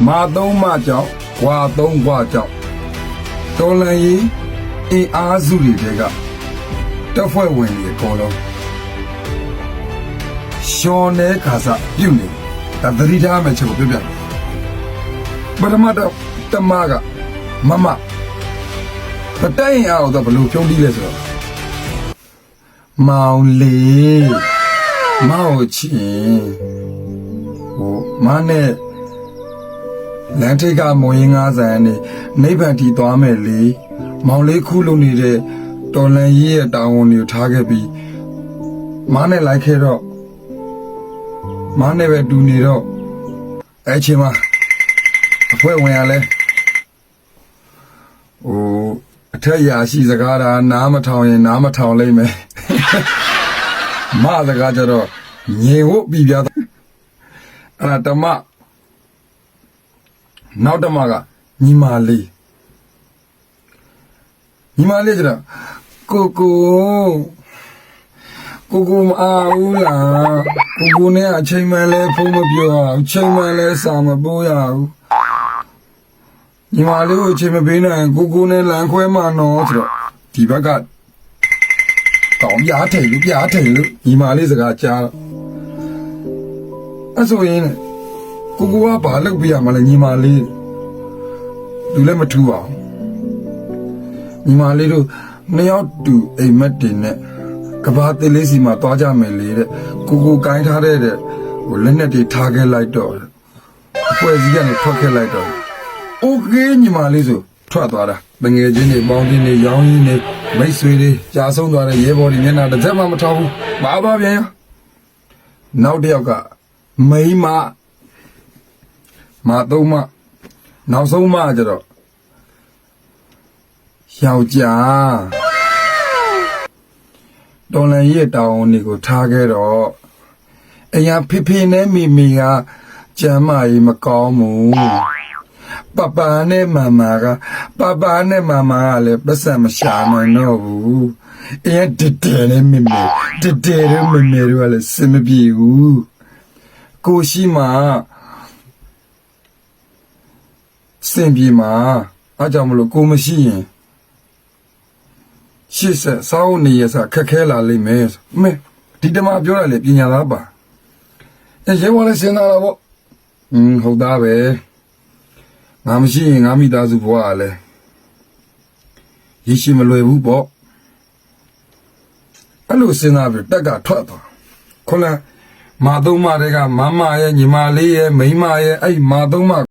မာသုံးမကြောင့်ဝါသုံးဘွားကြောင့်တော်လန်ရေးအင်အားစုတွေကတပ်ဖွဲ့ဝင်တွေအကုန်လုံးရှောင်းနေခါစားပြုတ်နေဒါသတိထားမယ်ချက်ကိုပြောပြပထမတော့တမကမမတတိုင်အောင်တော့ဘလို့ဖြုံးပြီးလဲဆိုတော့မောင်လေးမောင်ချင်းဟိုမနဲ့လန်ထိတ်ကမွေးငါးဆန်နေနိဗ္ဗာန်တီသွားမယ်လေမောင်လေးခုလုံနေတဲ့တော်လန်ကြီးရဲ့တာဝန်တွေကိုထားခဲ့ပြီးမနဲ့လိုက်ခဲ့တော့မနဲ့ပဲတူနေတော့အဲ့ချိန်မှာအဖွဲဝင်ရလဲဟိုအထက်ရာရှိစကားဒါနားမထောင်ရင်နားမထောင်လိမ့်မယ်မစကားကြတော့ငြိမ်ဝတ်ပြီးပြတော့အဲ့ဒါတမနောက်တမကညီမလေးကျတော့ကိုမအားဘူးလားကိုနဲ့အချိန်မှန်လဲဖုန်းမပြောရဘူးချိန်မှန်လဲစာမပိုးရဘူးညီမလေးကိုအချိန်မပေးနိုင်ကိုနဲ့လမ်းခွဲမှနော်ဆိုတော့ဒီဘက်ကတောင်းပြားထိန်လို့ညီမလေးစကားကြားတော့အဲ့ဆိုရင်ကိုကဘာလုပ်ပြရမလဲညီမလေးလူလည်းမထူပါဘူးညီမလေးတို့နှစ်ယောက်တူအိမ်မက်တင်နဲ့ကဘာသေးလေးစီမှာတွားကြမယ်လေတဲ့ကိုကိုင်းထားတဲ့ဟိုလက်နဲ့တွေထားခဲ့လိုက်တော့အပွဲစည်းကနေထွက်ခဲ့လိုက်တော့โอเคညီမလေးဆိုထွက်သွားတာတငယ်ချင်းတွေပေါင်းချင်းတွေရောင်းရင်းတွေမိတ်ဆွေတွေကြာဆုံးသွားတဲ့ရဲဘော်တွေမျက်နှာတစ်ချက်မှမထောက်ဘူးဘာပြန်ရနောက်တစ်ယောက်ကမိန်းမသုံးမနောက်ဆုံးမကျတော့ယောက်ျားတော်လန်ရဲ့တောင်းတွေကိုထားခဲ့တော့အရာဖေနဲ့မိကကျမ်းမာရေးမကောင်းဘူးပပနဲ့မမကလည်းပတ်စံမရှာနိုင်တော့ဘူးအရာတဲနဲ့မိတို့ကလည်းစင်မပြေဘူးကိုရှိမှစင်ပြေမှာအားကြောင့်မလို့ကိုမရှိရင်ရှေ့ဆက်စောင်းနေရစခက်ခဲလာလိမ့်မယ်မဲဒီတမပြောရလေပညာသားပါရဲဝါလည်းစဉ်းစားတာပေါ့ဟုတ်သားပဲငါမရှိရင်ငါမိသားစုဘဝကလည်းရရှိမလွယ်ဘူးပေါ့အဲ့လိုစဉ်းစားပြီးတက်ကထွက်သွားခေါ်လာမာသုံးမတွေကမမရဲ့ညီမလေးရဲ့မိန်းမရဲ့အဲ့မာသုံးမ